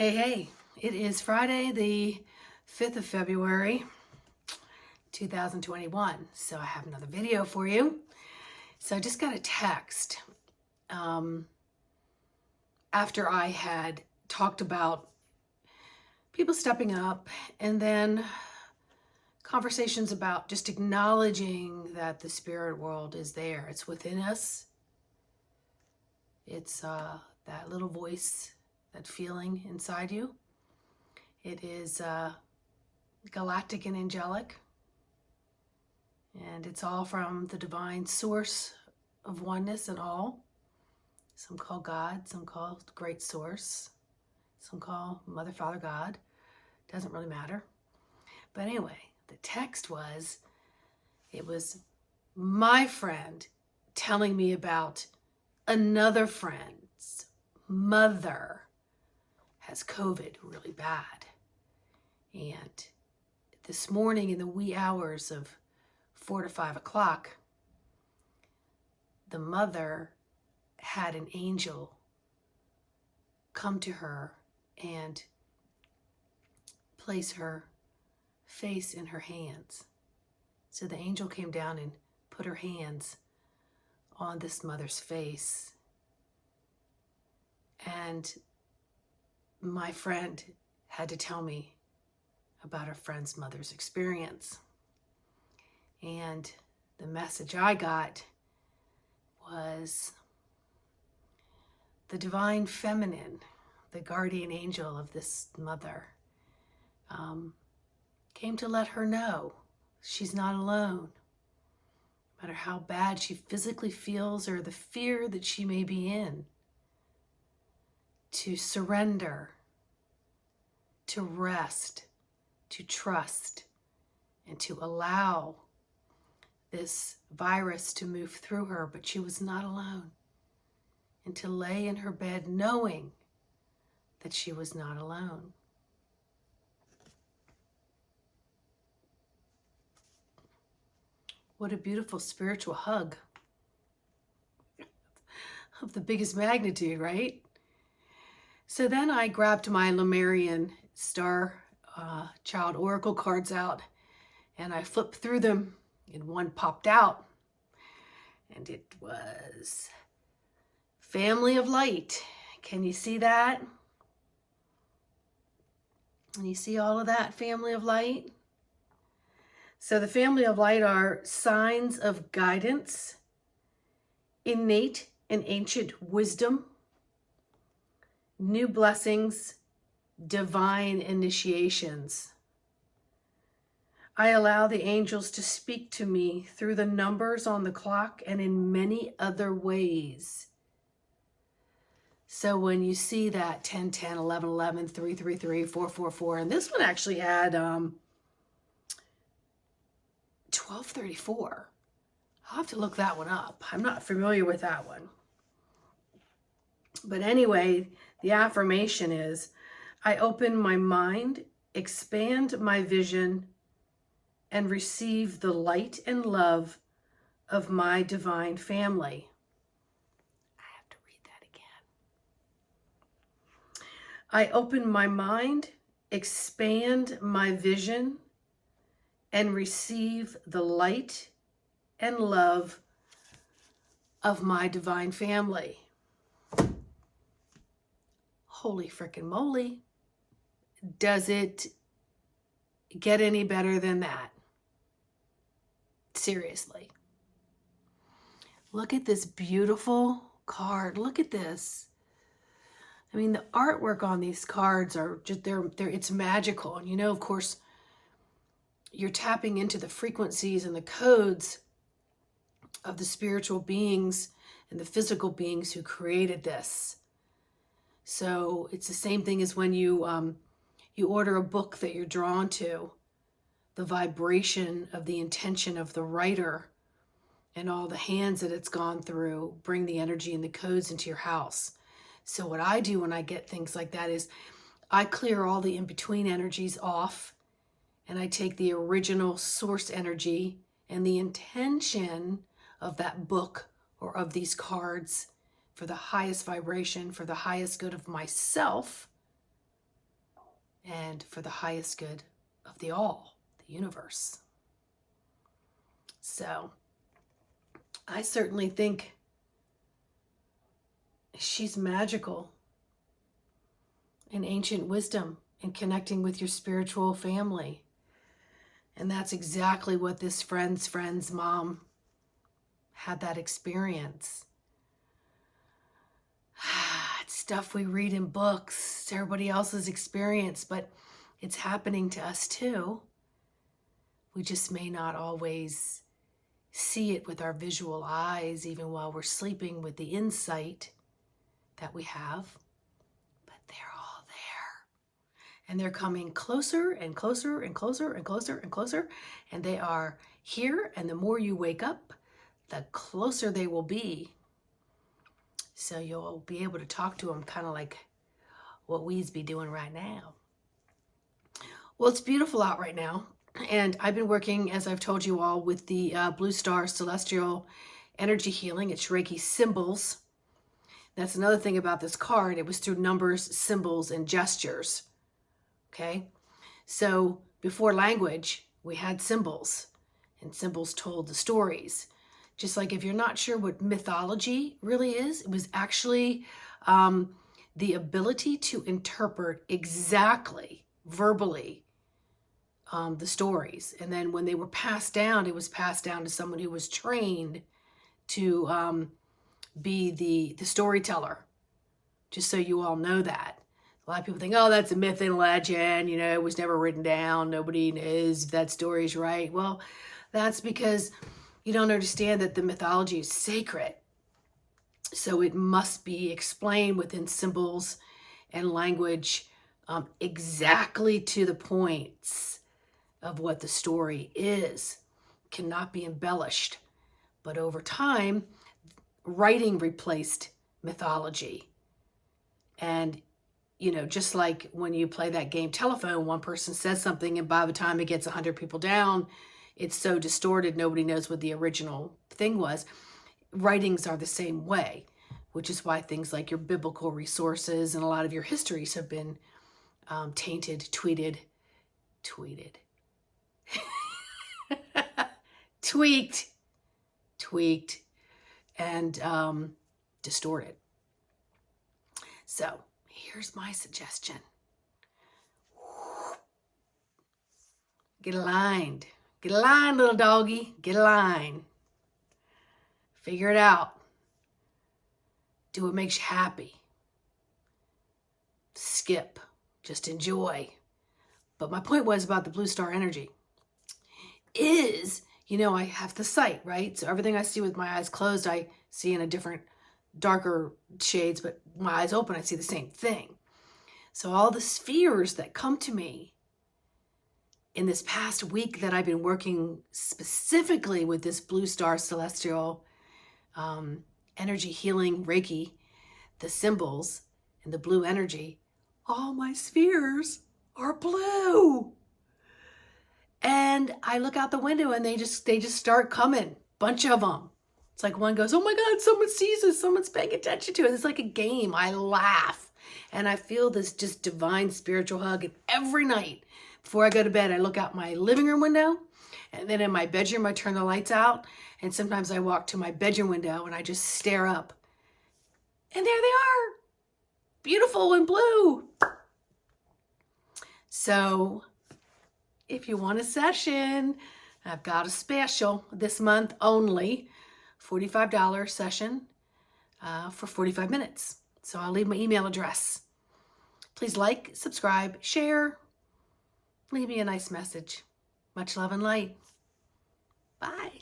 Hey, it is Friday, the 5th of February, 2021. So I have another video for you. So I just got a text after I had talked about people stepping up and then conversations about just acknowledging that the spirit world is there. It's within us. It's that little voice, that feeling inside you. It is galactic and angelic, and it's all from the divine source of oneness and all. Some call God, some call Great Source, some call Mother, Father, God. Doesn't really matter. But anyway, the text was, it was my friend telling me about another friend's mother has COVID really bad. And this morning in the wee hours of 4 to 5 o'clock, the mother had an angel come to her and place her face in her hands. So the angel came down and put her hands on this mother's face. And my friend had to tell me about her friend's mother's experience. And the message I got was the divine feminine, the guardian angel of this mother, came to let her know she's not alone. No matter how bad she physically feels or the fear that she may be in, to surrender, to rest, to trust, and to allow this virus to move through her, but she was not alone. And to lay in her bed knowing that she was not alone. What a beautiful spiritual hug of the biggest magnitude, right? So then I grabbed my Lemurian Star Child Oracle cards out and I flipped through them and one popped out. And it was Family of Light. Can you see that? And you see all of that, Family of Light? So the Family of Light are signs of guidance, innate and ancient wisdom, new blessings, divine initiations. I allow the angels to speak to me through the numbers on the clock and in many other ways. So when you see that 10, 10, 11, 11, 3, 3, 3, 4, 4, 4, and this one actually had 1234. I'll have to look that one up. I'm not familiar with that one. But anyway, the affirmation is, I open my mind, expand my vision, and receive the light and love of my divine family. I have to read that again. I open my mind, expand my vision, and receive the light and love of my divine family. Holy frickin' moly. Does it get any better than that? Seriously. Look at this beautiful card. Look at this. I mean, the artwork on these cards are just, it's magical. And you know, of course, you're tapping into the frequencies and the codes of the spiritual beings and the physical beings who created this. So it's the same thing as when you order a book that you're drawn to. The vibration of the intention of the writer and all the hands that it's gone through bring the energy and the codes into your house. So what I do when I get things like that is I clear all the in-between energies off, and I take the original source energy and the intention of that book or of these cards for the highest vibration, for the highest good of myself, and for the highest good of the all, the universe. So I certainly think she's magical in ancient wisdom and connecting with your spiritual family. And that's exactly what this friend's mom had, that experience. It's stuff we read in books, it's everybody else's experience, but it's happening to us too. We just may not always see it with our visual eyes, even while we're sleeping, with the insight that we have. But they're all there. And they're coming closer and closer and closer and closer and closer. And they are here. And the more you wake up, the closer they will be. So you'll be able to talk to them kind of like what we's be doing right now. Well, it's beautiful out right now. And I've been working, as I've told you all, with the Blue Star Celestial Energy Healing. It's Reiki symbols. That's another thing about this card. It was through numbers, symbols, and gestures. Okay? So before language, we had symbols. And symbols told the stories. Just like if you're not sure what mythology really is, it was actually the ability to interpret exactly, verbally, the stories. And then when they were passed down, it was passed down to someone who was trained to be the storyteller. Just so you all know that. A lot of people think, oh, that's a myth and legend. You know, it was never written down. Nobody knows if that story is right. Well, that's because you don't understand that the mythology is sacred. So it must be explained within symbols and language exactly to the points of what the story is. Cannot be embellished. But over time, writing replaced mythology. And, you know, just like when you play that game telephone, one person says something and by the time it gets 100 people down, it's so distorted, nobody knows what the original thing was. Writings are the same way, which is why things like your biblical resources and a lot of your histories have been tainted, tweaked, and distorted. So here's my suggestion. Get aligned. Get aligned, little doggy. Get aligned. Figure it out. Do what makes you happy. Skip. Just enjoy. But my point was about the Blue Star energy is, you know, I have the sight, right? So everything I see with my eyes closed, I see in a different, darker shades, but my eyes open, I see the same thing. So all the spheres that come to me in this past week that I've been working specifically with this Blue Star Celestial energy healing Reiki, the symbols and the blue energy, all my spheres are blue. And I look out the window and they just start coming, bunch of them. It's like one goes, oh my God, someone sees us, someone's paying attention to it. It's like a game. I laugh and I feel this just divine spiritual hug. And every night before I go to bed, I look out my living room window, and then in my bedroom, I turn the lights out. And sometimes I walk to my bedroom window and I just stare up. And there they are, beautiful and blue. So if you want a session, I've got a special this month only, $45 session for 45 minutes. So I'll leave my email address. Please like, subscribe, share, leave me a nice message. Much love and light. Bye.